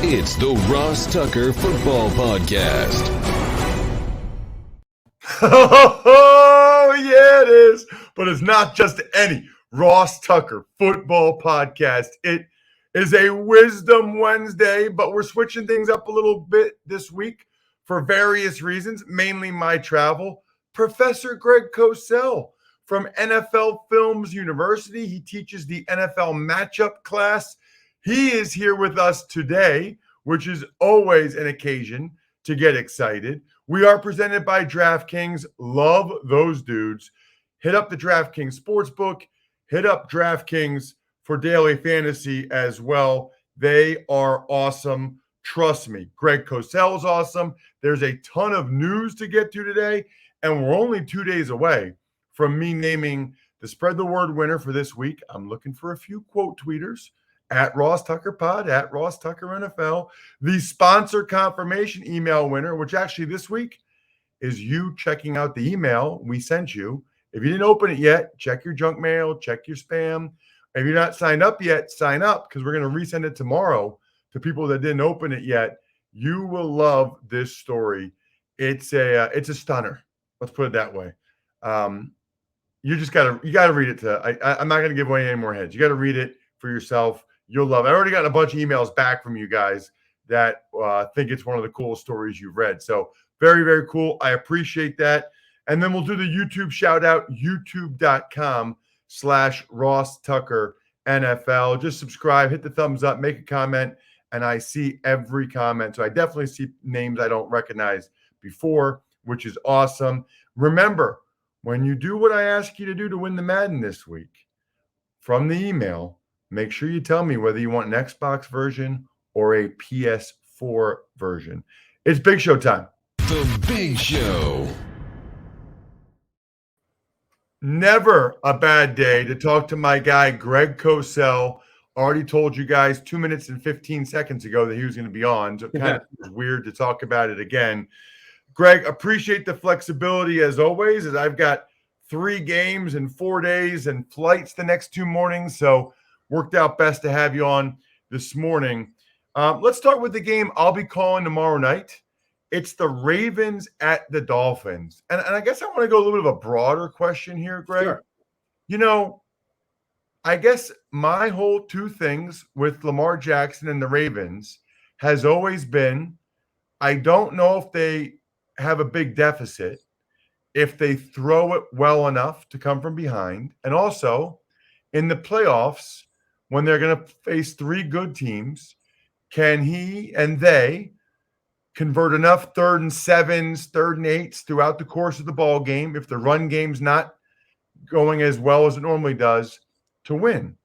It's the Ross Tucker Football Podcast. Oh, yeah, it is. But it's not just any Ross Tucker Football Podcast. It is a Wisdom Wednesday, but we're switching things up a little bit this week for various reasons, mainly my travel. Professor Greg Cosell from NFL Films University. He teaches the NFL matchup class. He is here with us today, which is always an occasion to get excited. We are presented by DraftKings. Love those dudes. Hit up the DraftKings Sportsbook. Hit up DraftKings for daily fantasy as well. They are awesome. Trust me. Greg Cosell is awesome. There's a ton of news to get to today, and we're only 2 days away from me naming the Spread the Word winner for this week. I'm looking for a few quote tweeters at Ross Tucker Pod, at Ross Tucker NFL. The sponsor confirmation email winner, which actually this week is you checking out the email we sent you. If you didn't open it yet, check your junk mail, check your spam. If you're not signed up yet, sign up because we're going to resend it tomorrow to people that didn't open it yet. You will love this story. It's a stunner. Let's put it that way. You gotta read it. I'm not going to give away any more heads. You got to read it for yourself. You'll love it. I already got a bunch of emails back from you guys that think it's one of the coolest stories you've read. So very, very cool. I appreciate that. And then we'll do the YouTube shout out, youtube.com/Ross Tucker NFL. Just subscribe, hit the thumbs up, make a comment, and I see every comment. So I definitely see names I don't recognize before, which is awesome. Remember, when you do what I ask you to do to win the Madden this week, from the email, make sure you tell me whether you want an Xbox version or a PS4 version. It's Big Show time. The Big Show. Never a bad day to talk to my guy, Greg Cosell. Already told you guys 2 minutes and 15 seconds ago that he was going to be on. So it kind of was weird to talk about it again. Greg, appreciate the flexibility as always, as I've got 3 games in 4 days and flights the next 2 mornings. So worked out best to have you on this morning. Let's start with the game I'll be calling tomorrow night. It's the Ravens at the Dolphins. And I guess I want to go a little bit of a broader question here, Greg. Sure. You know, I guess my whole 2 things with Lamar Jackson and the Ravens has always been, I don't know if they have a big deficit, if they throw it well enough to come from behind. And also in the playoffs, when they're going to face 3 good teams, can he and they convert enough 3rd and 7s, 3rd and 8s throughout the course of the ball game if the run game's not going as well as it normally does to win?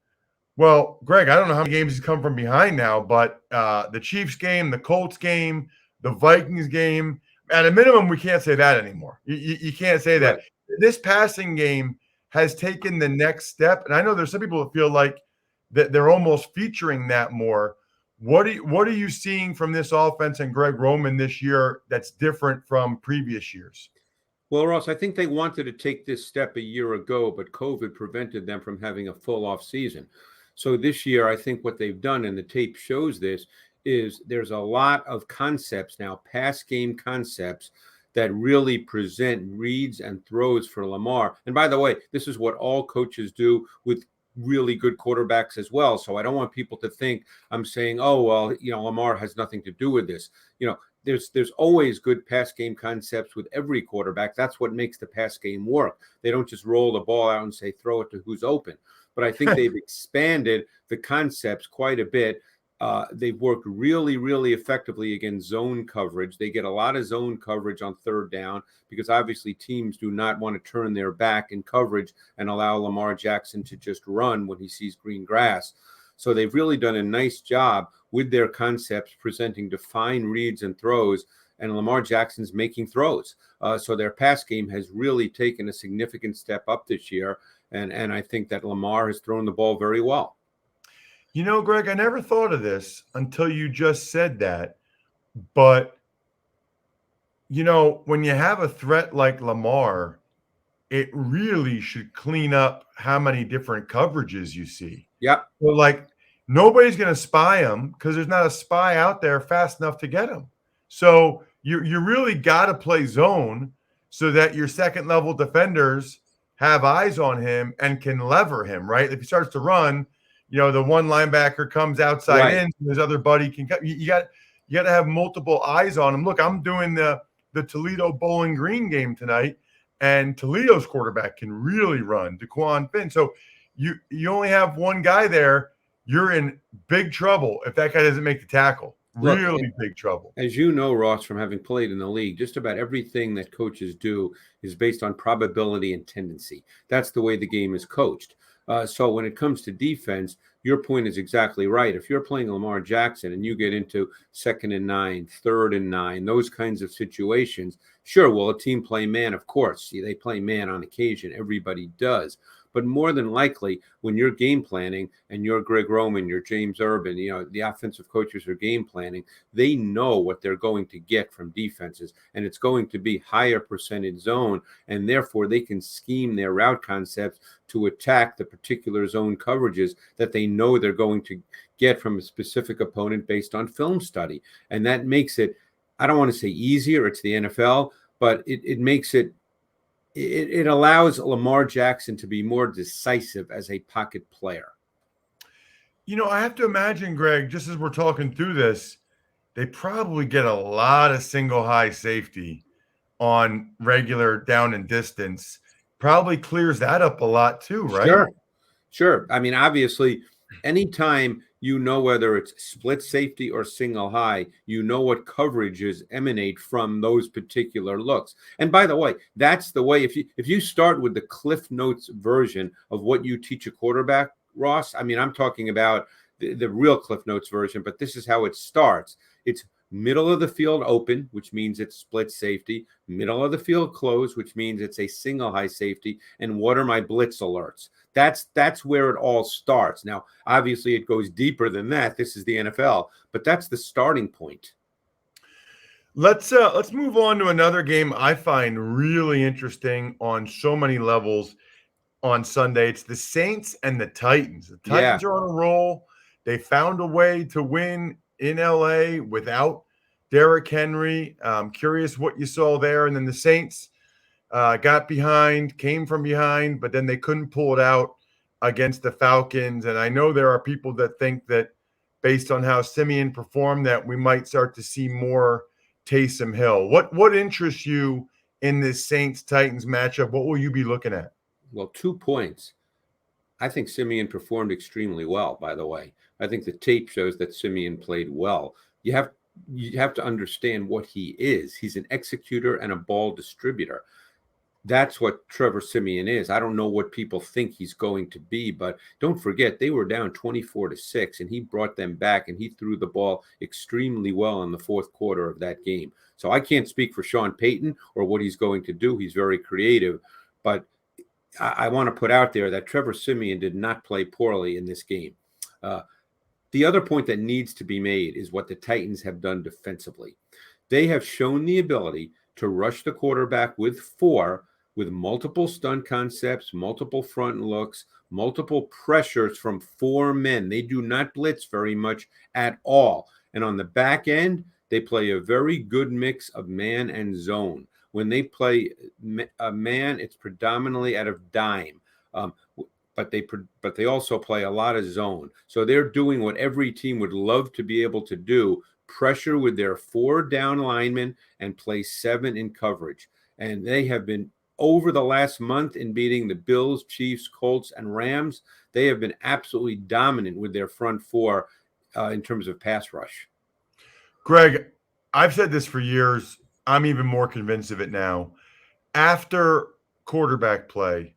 Well, Greg, I don't know how many games he's come from behind now, but the Chiefs game, the Colts game, the Vikings game, at a minimum, we can't say that anymore. You can't say that. Right. This passing game has taken the next step, and I know there's some people that feel like that they're almost featuring that more. What are you seeing from this offense and Greg Roman this year that's different from previous years? Well, Ross, I think they wanted to take this step a year ago, but COVID prevented them from having a full off season. So this year, I think what they've done, and the tape shows this, is there's a lot of concepts now, pass game concepts, that really present reads and throws for Lamar. And by the way, this is what all coaches do with really good quarterbacks as well. So I don't want people to think I'm saying, oh, well, Lamar has nothing to do with this. There's always good pass game concepts with every quarterback. That's what makes the pass game work. They don't just roll the ball out and say, throw it to who's open. But I think they've expanded the concepts quite a bit. They've worked really, really effectively against zone coverage. They get a lot of zone coverage on 3rd down because obviously teams do not want to turn their back in coverage and allow Lamar Jackson to just run when he sees green grass. So they've really done a nice job with their concepts, presenting defined reads and throws, and Lamar Jackson's making throws. So their pass game has really taken a significant step up this year, and I think that Lamar has thrown the ball very well. You know, Greg, I never thought of this until you just said that. But, when you have a threat like Lamar, it really should clean up how many different coverages you see. Yep. So, nobody's going to spy him because there's not a spy out there fast enough to get him. So you really got to play zone so that your second level defenders have eyes on him and can lever him, right? If he starts to run, the one linebacker comes outside Right. in, so his other buddy can come. You got to have multiple eyes on him. Look, I'm doing the Toledo Bowling Green game tonight, and Toledo's quarterback can really run, DeQuan Finn. So you only have one guy there. You're in big trouble if that guy doesn't make the tackle. Really big trouble. As you know, Ross, from having played in the league, just about everything that coaches do is based on probability and tendency. That's the way the game is coached. So when it comes to defense, your point is exactly right. If you're playing Lamar Jackson and you get into 2nd and 9, 3rd and 9, those kinds of situations, sure, will a team play man? Of course. See, they play man on occasion. Everybody does. But more than likely, when you're game planning and you're Greg Roman, you're James Urban, the offensive coaches are game planning, they know what they're going to get from defenses, and it's going to be higher percentage zone, and therefore they can scheme their route concepts to attack the particular zone coverages that they know they're going to get from a specific opponent based on film study. And that makes it, I don't want to say easier, it's the NFL, but it makes it, it allows Lamar Jackson to be more decisive as a pocket player. I have to imagine, Greg, just as we're talking through this, they probably get a lot of single high safety on regular down and distance. Probably clears that up a lot too, right? Sure. I mean, obviously, anytime you know whether it's split safety or single high, you know what coverages emanate from those particular looks. And by the way, that's the way, if you start with the Cliff Notes version of what you teach a quarterback, Ross, I mean, I'm talking about the real Cliff Notes version, but this is how it starts. It's middle of the field open, which means it's split safety, middle of the field closed, which means it's a single high safety, and what are my blitz alerts? That's where it all starts. Now, obviously, it goes deeper than that. This is the NFL, but that's the starting point. Let's move on to another game I find really interesting on so many levels on Sunday. It's the Saints and the Titans. The Titans are on a roll. They found a way to win in LA without Derrick Henry. I'm curious what you saw there. And then the Saints got behind, came from behind, but then they couldn't pull it out against the Falcons. And I know there are people that think that based on how Simeon performed, that we might start to see more Taysom Hill. What interests you in this Saints-Titans matchup? What will you be looking at? Well, 2 points. I think Simeon performed extremely well, by the way. I think the tape shows that Simeon played well. You have to understand what he is. He's an executor and a ball distributor. That's what Trevor Simeon is. I don't know what people think he's going to be, but don't forget they were down 24-6, and he brought them back, and he threw the ball extremely well in the fourth quarter of that game. So I can't speak for Sean Payton or what he's going to do. He's very creative, but I want to put out there that Trevor Simeon did not play poorly in this game. The other point that needs to be made is what the Titans have done defensively. They have shown the ability to rush the quarterback with 4, with multiple stunt concepts, multiple front looks, multiple pressures from 4 men. They do not blitz very much at all. And on the back end, they play a very good mix of man and zone. When they play a man, it's predominantly out of dime. But they also play a lot of zone. So they're doing what every team would love to be able to do, pressure with their 4 down linemen and play 7 in coverage. And they have been, over the last month, in beating the Bills, Chiefs, Colts, and Rams, they have been absolutely dominant with their front 4 in terms of pass rush. Greg, I've said this for years. I'm even more convinced of it now. After quarterback play,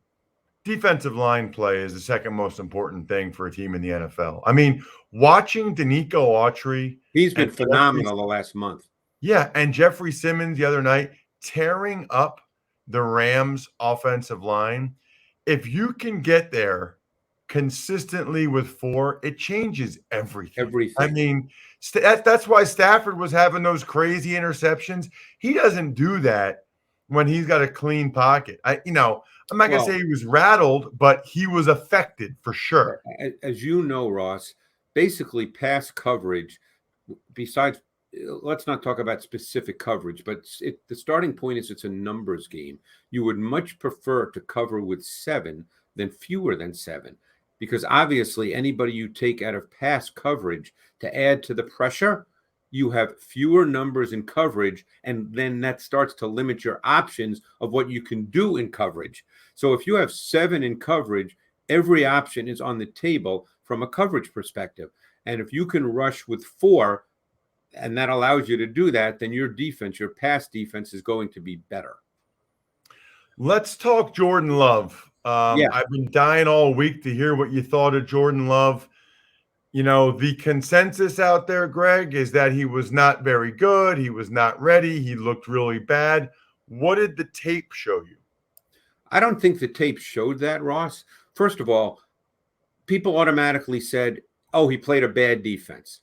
defensive line play is the second most important thing for a team in the NFL. I mean, watching Danico Autry. He's been phenomenal the last month. Yeah, and Jeffrey Simmons the other night tearing up the Rams offensive line. If you can get there consistently with 4, it changes everything. I mean, that's why Stafford was having those crazy interceptions. He doesn't do that when he's got a clean pocket. I'm not going to say he was rattled, but he was affected for sure. As you know, Ross, basically pass coverage, besides, let's not talk about specific coverage, but the starting point is it's a numbers game. You would much prefer to cover with 7 than fewer than 7, because obviously anybody you take out of pass coverage to add to the pressure, you have fewer numbers in coverage, and then that starts to limit your options of what you can do in coverage. So if you have 7 in coverage, every option is on the table from a coverage perspective. And if you can rush with 4, and that allows you to do that, then your defense, your pass defense, is going to be better. Let's talk Jordan Love. Yeah. I've been dying all week to hear what you thought of Jordan Love. You know, the consensus out there, Greg, is that he was not very good. He was not ready. He looked really bad. What did the tape show you? I don't think the tape showed that, Ross. First of all, people automatically said, oh, he played a bad defense.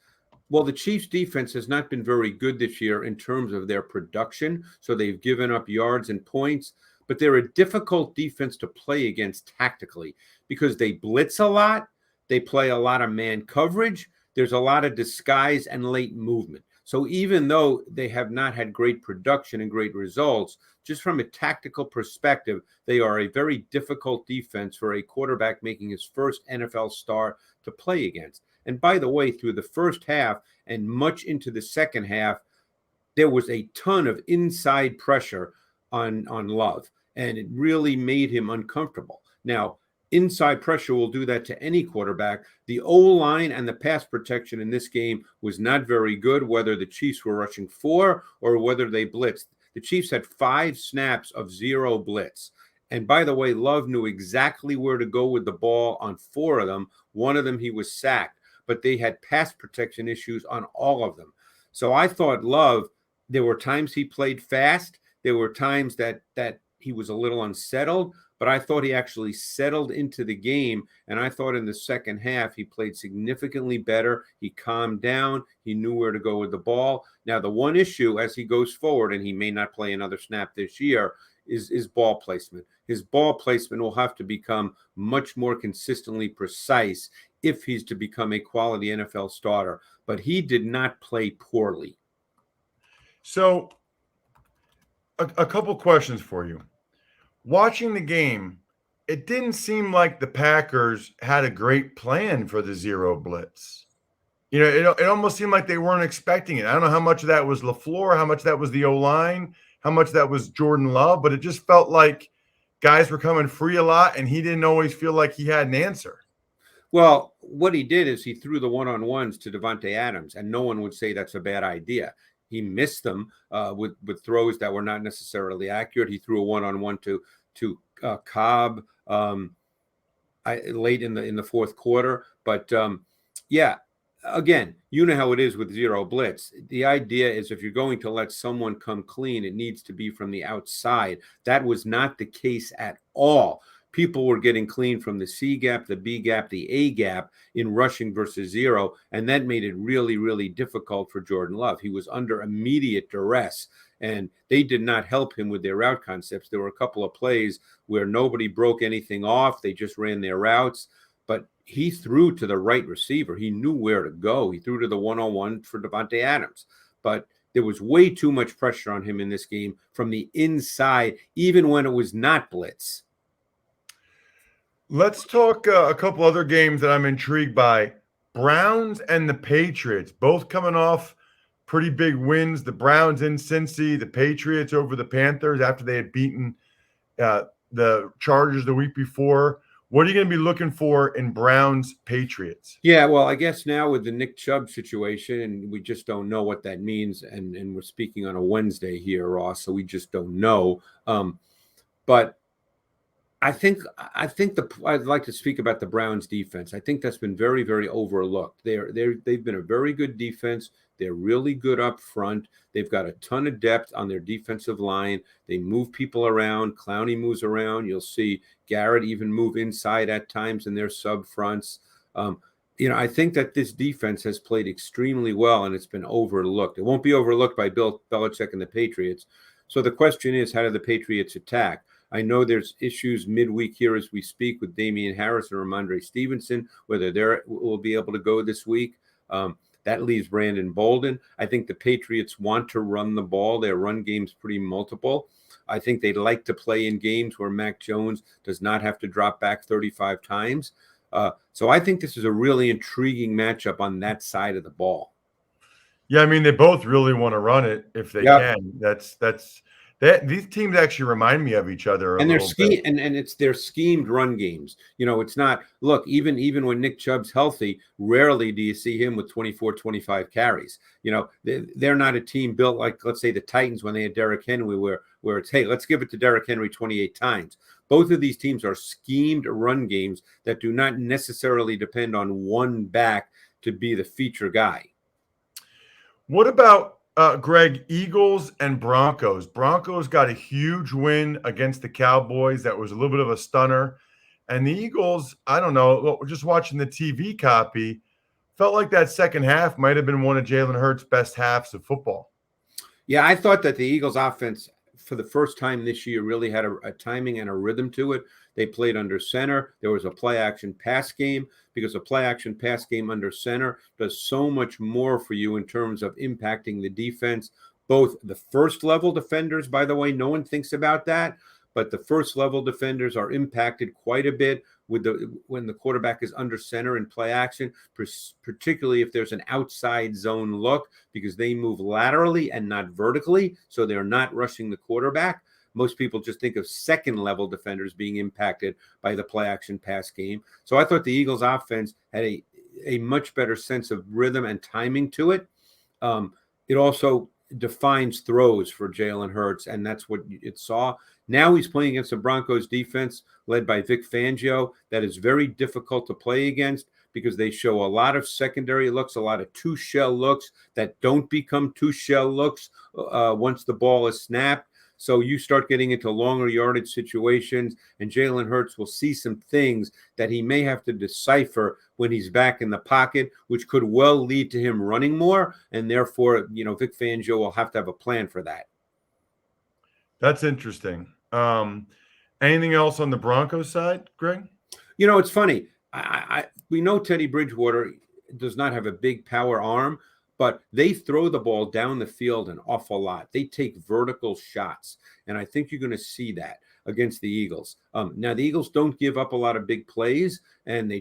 Well, the Chiefs' defense has not been very good this year in terms of their production, so they've given up yards and points, but they're a difficult defense to play against tactically because they blitz a lot, they play a lot of man coverage, there's a lot of disguise and late movement. So even though they have not had great production and great results, just from a tactical perspective, they are a very difficult defense for a quarterback making his first NFL start to play against. And by the way, through the first half and much into the second half, there was a ton of inside pressure on Love, and it really made him uncomfortable. Now, inside pressure will do that to any quarterback. The O-line and the pass protection in this game was not very good, whether the Chiefs were rushing 4 or whether they blitzed. The Chiefs had 5 snaps of 0 blitz. And by the way, Love knew exactly where to go with the ball on 4 of them. One of them, he was sacked, but they had pass protection issues on all of them. So I thought Love, there were times he played fast. There were times that he was a little unsettled, but I thought he actually settled into the game. And I thought in the second half, he played significantly better. He calmed down. He knew where to go with the ball. Now, the one issue as he goes forward, and he may not play another snap this year, is ball placement. His ball placement will have to become much more consistently precise if he's to become a quality NFL starter. But he did not play poorly. So a couple questions for you. Watching the game, it didn't seem like the Packers had a great plan for the 0 blitz. You know, it almost seemed like they weren't expecting it. I don't know how much of that was LaFleur, how much of that was the O-line, how much that was Jordan Love, but it just felt like guys were coming free a lot, and he didn't always feel like he had an answer. Well, what he did is he threw the one-on-ones to Davante Adams, and no one would say that's a bad idea. He missed them with throws that were not necessarily accurate. He threw a one-on-one to Cobb late in the fourth quarter. But yeah, again, you know how it is with 0 blitz. The idea is if you're going to let someone come clean, it needs to be from the outside. That was not the case at all. People were getting clean from the C gap, the B gap, the A gap in rushing versus 0, and that made it really, really difficult for Jordan Love. He was under immediate duress, and they did not help him with their route concepts. There were a couple of plays where nobody broke anything off. They just ran their routes, but he threw to the right receiver. He knew where to go. He threw to the one-on-one for Davante Adams, but there was way too much pressure on him in this game from the inside, even when it was not blitz. Let's talk a couple other games that I'm intrigued by. Browns and the Patriots, both coming off pretty big wins. The Browns in Cincy, the Patriots over the Panthers after they had beaten the Chargers the week before. What are you going to be looking for in Browns Patriots? Yeah, well, I guess now with the Nick Chubb situation, and we just don't know what that means. And we're speaking on a Wednesday here, Ross, so we just don't know. But I think I'd like to speak about the Browns defense. I think that's been very, very overlooked. They've been a very good defense. They're really good up front. They've got a ton of depth on their defensive line. They move people around. Clowney moves around. You'll see Garrett even move inside at times in their sub fronts. I think that this defense has played extremely well, and it's been overlooked. It won't be overlooked by Bill Belichick and the Patriots. So the question is, how do the Patriots attack? I know there's issues midweek here as we speak with Damian Harris or Ramondre Stevenson, whether they will be able to go this week. That leaves Brandon Bolden. I think the Patriots want to run the ball. Their run game's pretty multiple. I think they'd like to play in games where Mac Jones does not have to drop back 35 times. So I think this is a really intriguing matchup on that side of the ball. Yeah, I mean, they both really want to run it if they can. These teams actually remind me of each other a little bit. And it's their schemed run games. It's not, look, even when Nick Chubb's healthy, rarely do you see him with 24, 25 carries. They're not a team built like, let's say, the Titans when they had Derrick Henry, where it's, hey, let's give it to Derrick Henry 28 times. Both of these teams are schemed run games that do not necessarily depend on one back to be the feature guy. What about Greg, Eagles and Broncos? Broncos got a huge win against the Cowboys. That was a little bit of a stunner. And the Eagles, I don't know, just watching the TV copy, felt like that second half might have been one of Jalen Hurts' best halves of football. Yeah, I thought that the Eagles offense, for the first time this year, really had a timing and a rhythm to it. They played under center. There was a play-action pass game, because a play-action pass game under center does so much more for you in terms of impacting the defense. Both the first-level defenders, by the way, no one thinks about that, but the first-level defenders are impacted quite a bit when the quarterback is under center in play action, particularly if there's an outside zone look, because they move laterally and not vertically, so they're not rushing the quarterback. Most people just think of second-level defenders being impacted by the play-action pass game. So I thought the Eagles' offense had a much better sense of rhythm and timing to it. It also defines throws for Jalen Hurts, and that's what it saw. Now he's playing against the Broncos defense led by Vic Fangio. That is very difficult to play against because they show a lot of secondary looks, a lot of two-shell looks that don't become two-shell looks once the ball is snapped. So you start getting into longer yardage situations, and Jalen Hurts will see some things that he may have to decipher when he's back in the pocket, which could well lead to him running more. And therefore, Vic Fangio will have to have a plan for that. That's interesting. Anything else on the Broncos side, Greg? It's funny. We know Teddy Bridgewater does not have a big power arm, but they throw the ball down the field an awful lot. They take vertical shots, and I think you're going to see that against the Eagles. Now, the Eagles don't give up a lot of big plays, and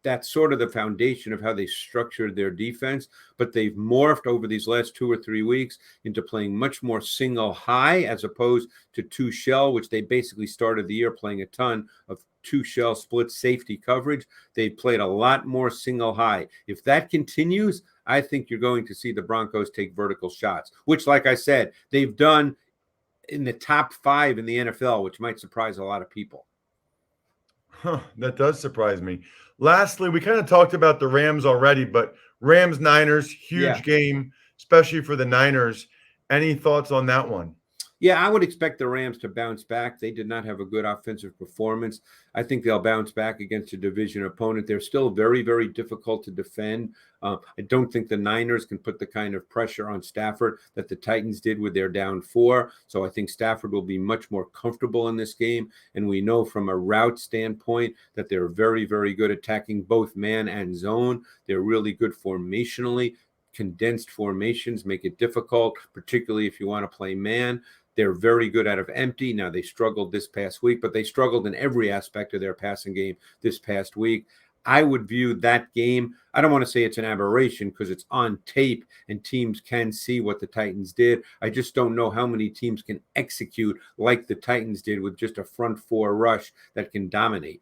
that's sort of the foundation of how they structured their defense, but they've morphed over these last 2 or 3 weeks into playing much more single high as opposed to two shell, which they basically started the year playing a ton of two shell split safety coverage. They played a lot more single high. If that continues, I think you're going to see the Broncos take vertical shots, which, like I said, they've done in the top 5 in the NFL, which might surprise a lot of people. That does surprise me. Lastly, we kind of talked about the Rams already, but Rams-Niners, huge game, especially for the Niners. Any thoughts on that one? Yeah, I would expect the Rams to bounce back. They did not have a good offensive performance. I think they'll bounce back against a division opponent. They're still very, very difficult to defend. I don't think the Niners can put the kind of pressure on Stafford that the Titans did with their down 4. So I think Stafford will be much more comfortable in this game. And we know from a route standpoint that they're very, very good attacking both man and zone. They're really good formationally. Condensed formations make it difficult, particularly if you want to play man. They're very good out of empty. Now, they struggled this past week, but they struggled in every aspect of their passing game this past week. I would view that game, I don't want to say it's an aberration because it's on tape and teams can see what the Titans did. I just don't know how many teams can execute like the Titans did with just a front 4 rush that can dominate.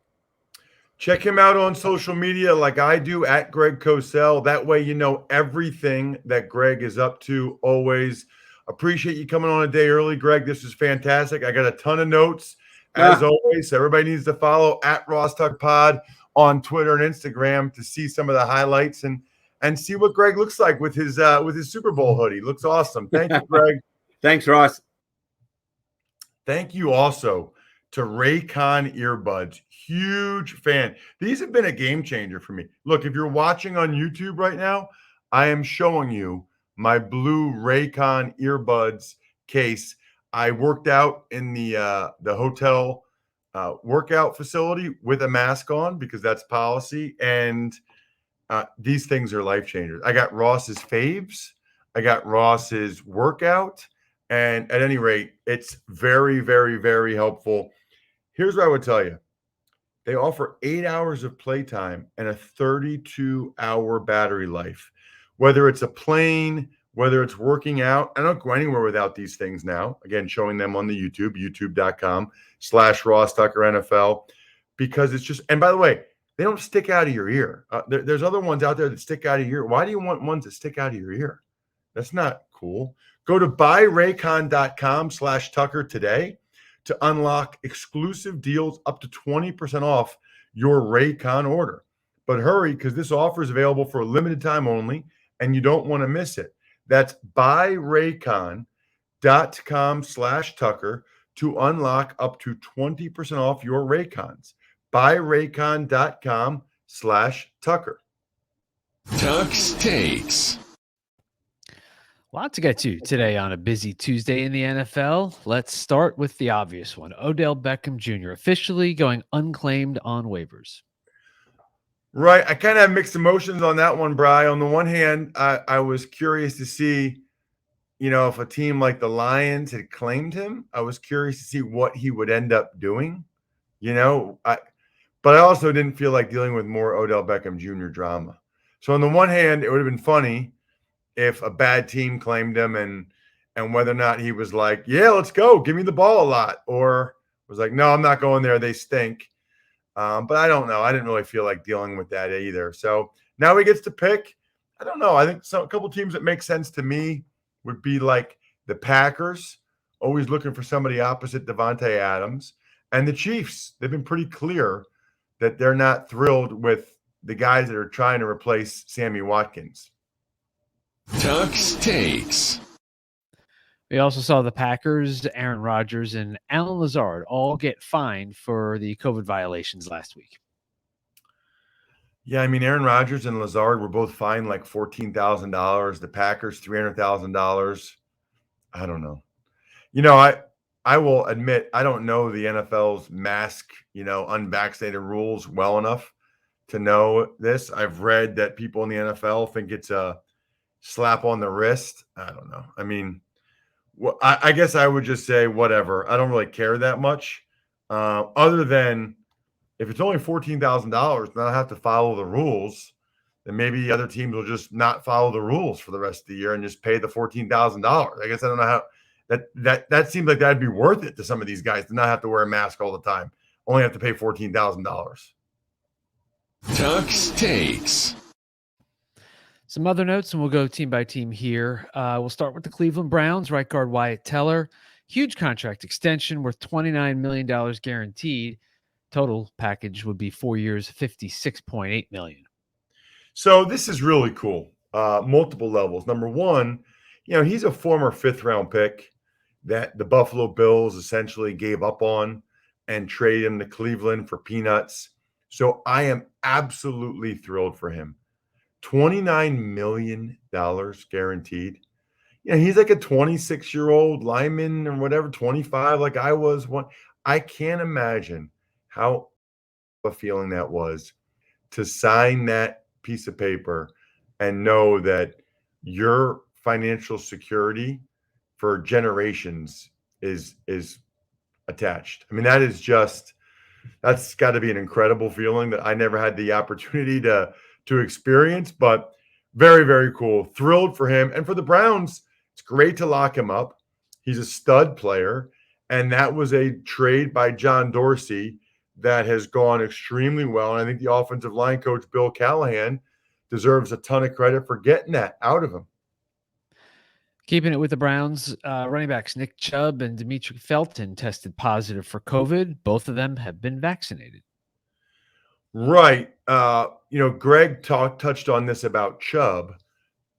Check him out on social media like I do, at Greg Cosell. That way you know everything that Greg is up to always. Appreciate you coming on a day early, Greg. This is fantastic. I got a ton of notes, as always. Everybody needs to follow at Ross Tucker Pod on Twitter and Instagram to see some of the highlights and see what Greg looks like with his Super Bowl hoodie. Looks awesome. Thank you, Greg. Thanks, Ross. Thank you also to Raycon earbuds. Huge fan. These have been a game changer for me. Look, if you're watching on YouTube right now, I am showing you my blue Raycon earbuds case. I worked out in the hotel workout facility with a mask on because that's policy. And these things are life changers. I got Ross's faves. I got Ross's workout. And at any rate, it's very, very, very helpful. Here's what I would tell you. They offer 8 hours of playtime and a 32-hour battery life. Whether it's a plane, whether it's working out, I don't go anywhere without these things now. Again, showing them on the youtube.com/Ross Tucker NFL, because it's just, and by the way, they don't stick out of your ear. There's other ones out there that stick out of your ear. Why do you want ones that stick out of your ear? That's not cool. Go to buyraycon.com/Tucker today to unlock exclusive deals up to 20% off your Raycon order. But hurry, because this offer is available for a limited time only, and you don't want to miss it. That's buyraycon.com/Tucker to unlock up to 20% off your Raycons. Buyraycon.com/Tucker. Tuck's Takes. A lot to get to today on a busy Tuesday in the NFL. Let's start with the obvious one. Odell Beckham Jr. officially going unclaimed on waivers. Right. I kind of have mixed emotions on that one, Bri. On the one hand, I was curious to see, if a team like the Lions had claimed him. I was curious to see what he would end up doing, but I also didn't feel like dealing with more Odell Beckham Jr. drama. So on the one hand, it would have been funny if a bad team claimed him and whether or not he was like, yeah, let's go, give me the ball a lot, or was like, no, I'm not going there, they stink. But I don't know. I didn't really feel like dealing with that either. So now he gets to pick. I don't know. I think a couple teams that make sense to me would be like the Packers, always looking for somebody opposite Devontae Adams, and the Chiefs. They've been pretty clear that they're not thrilled with the guys that are trying to replace Sammy Watkins. Tuck's Takes. We also saw the Packers, Aaron Rodgers, and Alan Lazard all get fined for the COVID violations last week. Yeah, I mean, Aaron Rodgers and Lazard were both fined like $14,000. The Packers, $300,000. I don't know. I will admit I don't know the NFL's mask, unvaccinated rules well enough to know this. I've read that people in the NFL think it's a slap on the wrist. I don't know. I mean, I guess I would just say whatever. I don't really care that much. Other than if it's only $14,000, then I have to follow the rules. Then maybe other teams will just not follow the rules for the rest of the year and just pay the $14,000. I guess I don't know how that seems like that'd be worth it to some of these guys to not have to wear a mask all the time. Only have to pay $14,000. Tuck's Takes. Some other notes, and we'll go team by team here. We'll start with the Cleveland Browns. Right guard Wyatt Teller, huge contract extension worth $29 million guaranteed. Total package would be 4 years, $56.8 million. So this is really cool. Multiple levels. Number one, he's a former fifth-round pick that the Buffalo Bills essentially gave up on and traded him to Cleveland for peanuts. So I am absolutely thrilled for him. $29 million guaranteed. He's like a 26-year-old lineman or whatever, 25 like I was one. I can't imagine how a feeling that was to sign that piece of paper and know that your financial security for generations is attached. I mean, that's got to be an incredible feeling that I never had the opportunity to experience, but very, very cool. Thrilled for him. And for the Browns, it's great to lock him up. He's a stud player. And that was a trade by John Dorsey that has gone extremely well. And I think the offensive line coach, Bill Callahan, deserves a ton of credit for getting that out of him. Keeping it with the Browns, running backs Nick Chubb and Dimitri Felton tested positive for COVID. Both of them have been vaccinated. Right. Greg touched on this about Chubb,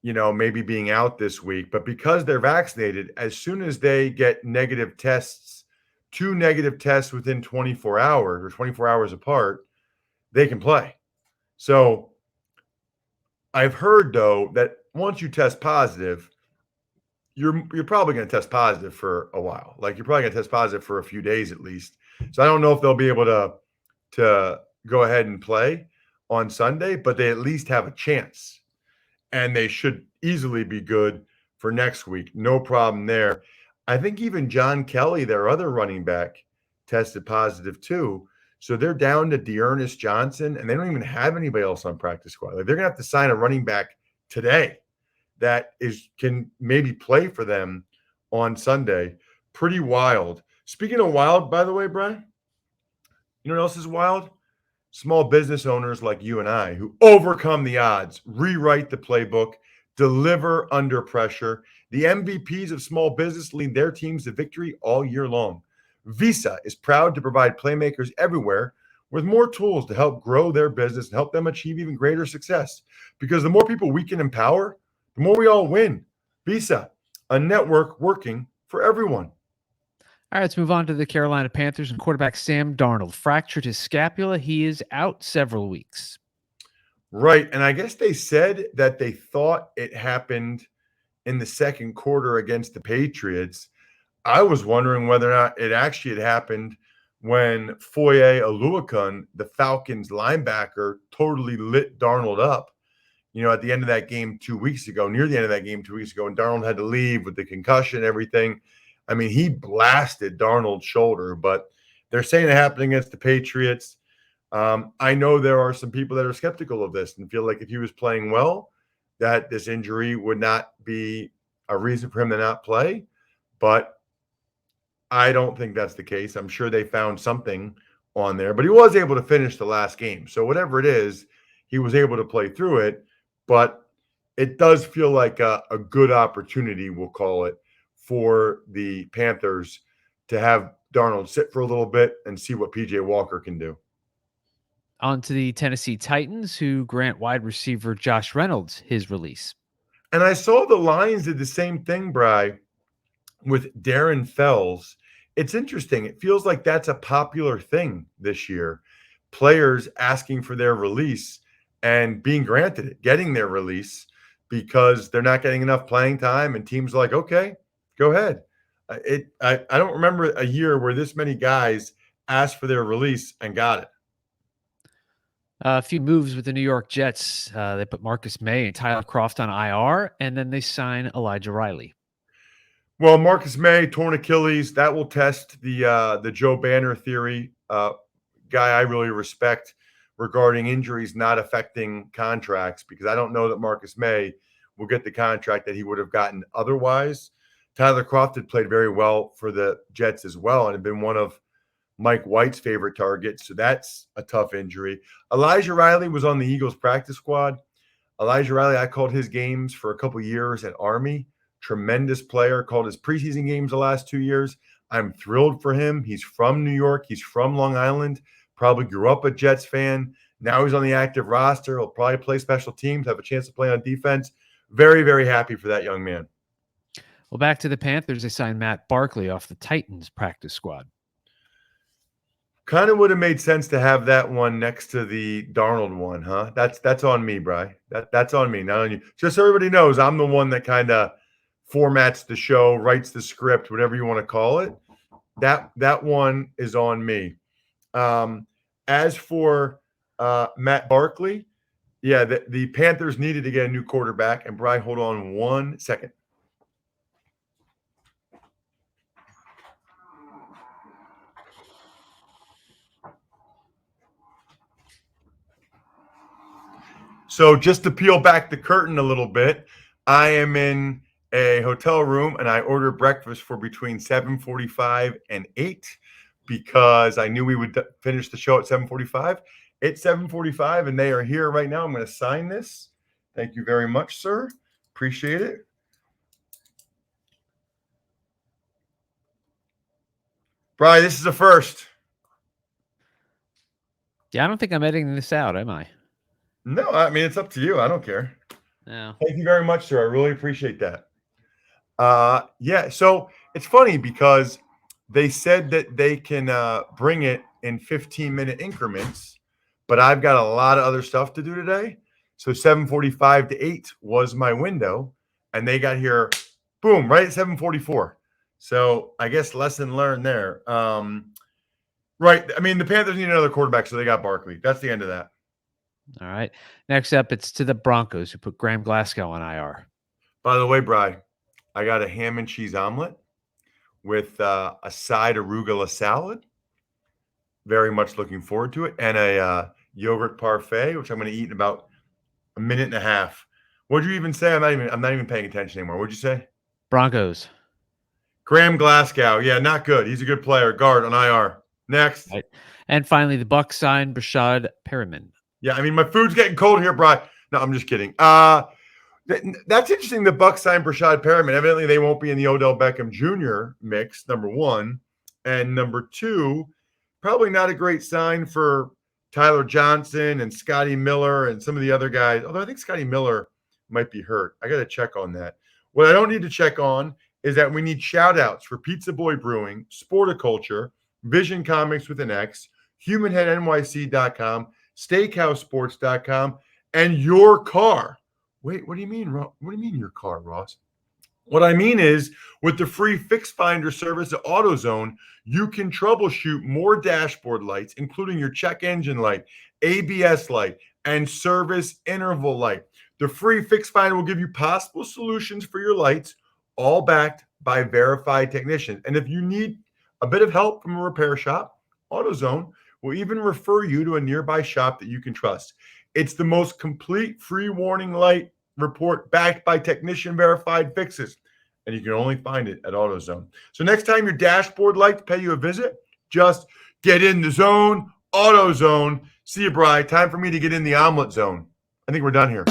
maybe being out this week, but because they're vaccinated, as soon as they get negative tests, 2 negative tests within 24 hours or 24 hours apart, they can play. So I've heard, though, that once you test positive, you're probably going to test positive for a while. Like you're probably going to test positive for a few days at least. So I don't know if they'll be able to go ahead and play on Sunday, but they at least have a chance. And they should easily be good for next week. No problem there. I think even John Kelly, their other running back, tested positive too. So they're down to Dearness Johnson, and they don't even have anybody else on practice squad. Like they're gonna have to sign a running back today that can maybe play for them on Sunday. Pretty wild. Speaking of wild, by the way, Brian, you know what else is wild? Small business owners like you and I who overcome the odds, rewrite the playbook, deliver under pressure. The MVPs of small business lead their teams to victory all year long. Visa is proud to provide playmakers everywhere with more tools to help grow their business and help them achieve even greater success. Because the more people we can empower, the more we all win. Visa, a network working for everyone. All right, let's move on to the Carolina Panthers and quarterback Sam Darnold fractured his scapula. He is out several weeks. Right. And I guess they said that they thought it happened in the second quarter against the Patriots. I was wondering whether or not it actually had happened when Foye Oluokun, the Falcons linebacker, totally lit Darnold up, at the end of that game 2 weeks ago, near the end of that game 2 weeks ago, and Darnold had to leave with the concussion and everything. I mean, he blasted Darnold's shoulder, but they're saying it happened against the Patriots. I know there are some people that are skeptical of this and feel like if he was playing well, that this injury would not be a reason for him to not play. But I don't think that's the case. I'm sure they found something on there, but he was able to finish the last game. So whatever it is, he was able to play through it. But it does feel like a good opportunity, we'll call it, for the Panthers to have Darnold sit for a little bit and see what PJ Walker can do. On to the Tennessee Titans, who grant wide receiver Josh Reynolds his release. And I saw the Lions did the same thing, Bri, with Darren Fells. It's interesting. It feels like that's a popular thing this year. Players asking for their release and being granted it, getting their release because they're not getting enough playing time, and teams are like, okay, go ahead. I don't remember a year where this many guys asked for their release and got it. A few moves with the New York Jets. They put Marcus May and Tyler Kroft on IR, and then they sign Elijah Riley. Well, Marcus May, torn Achilles, that will test the Joe Banner theory, guy I really respect regarding injuries not affecting contracts, because I don't know that Marcus May will get the contract that he would have gotten otherwise. Tyler Kroft had played very well for the Jets as well and had been one of Mike White's favorite targets, so that's a tough injury. Elijah Riley was on the Eagles practice squad. Elijah Riley, I called his games for a couple years at Army. Tremendous player, called his preseason games the last 2 years. I'm thrilled for him. He's from New York. He's from Long Island. Probably grew up a Jets fan. Now he's on the active roster. He'll probably play special teams, have a chance to play on defense. Very, very happy for that young man. Well, back to the Panthers. They signed Matt Barkley off the Titans practice squad. Kind of would have made sense to have that one next to the Darnold one, huh? That's on me, Bri. That's on me, not on you. Just so everybody knows, I'm the one that kind of formats the show, writes the script, whatever you want to call it. That one is on me. As for Matt Barkley, yeah, the Panthers needed to get a new quarterback. And Bri, hold on 1 second. So just to peel back the curtain a little bit, I am in a hotel room and I ordered breakfast for between 7:45 and 8 because I knew we would finish the show at 7:45. It's 7:45 and they are here right now. I'm going to sign this. Thank you very much, sir. Appreciate it. Brian, this is a first. Yeah, I don't think I'm editing this out, am I? No, I mean, it's up to you. I don't care. No. Thank you very much, sir. I really appreciate that. Yeah, so it's funny because they said that they can bring it in 15-minute increments, but I've got a lot of other stuff to do today. So 7:45 to 8 was my window, and they got here Boom, right at 744. So I guess lesson learned there. Right. I mean, the Panthers need another quarterback, so they got Barkley. That's the end of that. All right. Next up, it's to the Broncos, who put Graham Glasgow on IR. By the way, Bri, I got a ham and cheese omelet with a side arugula salad. Very much looking forward to it. And a yogurt parfait, which I'm going to eat in about a minute and a half. What'd you even say? I'm not even paying attention anymore. What'd you say? Broncos. Graham Glasgow. Yeah, not good. He's a good player. Guard on IR. Next. Right. And finally, the Bucs signed Brashad Perriman. Yeah, I mean, my food's getting cold here, Bri. No, I'm just kidding. That's interesting. The Bucs signed Brashad Perriman. Evidently, they won't be in the Odell Beckham Jr. mix, number one. And number two, probably not a great sign for Tyler Johnson and Scotty Miller and some of the other guys. Although I think Scotty Miller might be hurt. I got to check on that. What I don't need to check on is that we need shout-outs for Pizza Boy Brewing, Sporticulture, Vision Comics with an X, HumanHeadNYC.com, SteakhouseSports.com, and your car. Wait, what do you mean? What do you mean your car, Ross? What I mean is, with the free Fix Finder service at AutoZone, you can troubleshoot more dashboard lights, including your check engine light, ABS light, and service interval light. The free Fix Finder will give you possible solutions for your lights, all backed by verified technicians. And if you need a bit of help from a repair shop, AutoZone will even refer you to a nearby shop that you can trust. It's the most complete free warning light report backed by technician verified fixes, and you can only find it at AutoZone. So next time your dashboard lights pay you a visit, just get in the zone, AutoZone. See you, Bri. Time for me to get in the omelet zone. I think we're done here.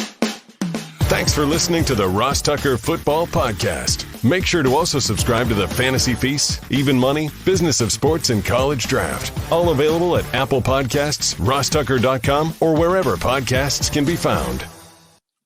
Thanks for listening to the Ross Tucker Football Podcast. Make sure to also subscribe to the Fantasy Feast, Even Money, Business of Sports, and College Draft. All available at Apple Podcasts, rosstucker.com, or wherever podcasts can be found. A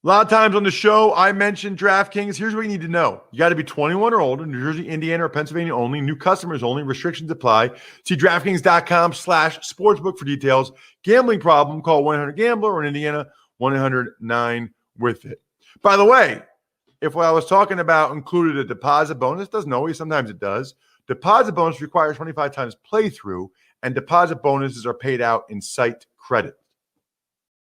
lot of times on the show, I mentioned DraftKings. Here's what you need to know. You got to be 21 or older, New Jersey, Indiana, or Pennsylvania only. New customers only. Restrictions apply. See DraftKings.com/sportsbook for details. Gambling problem, call 1-800-GAMBLER, or in Indiana, 1-800-9-WITH-IT. By the way, if what I was talking about included a deposit bonus, doesn't always, sometimes it does. Deposit bonus requires 25 times playthrough, and deposit bonuses are paid out in site credit.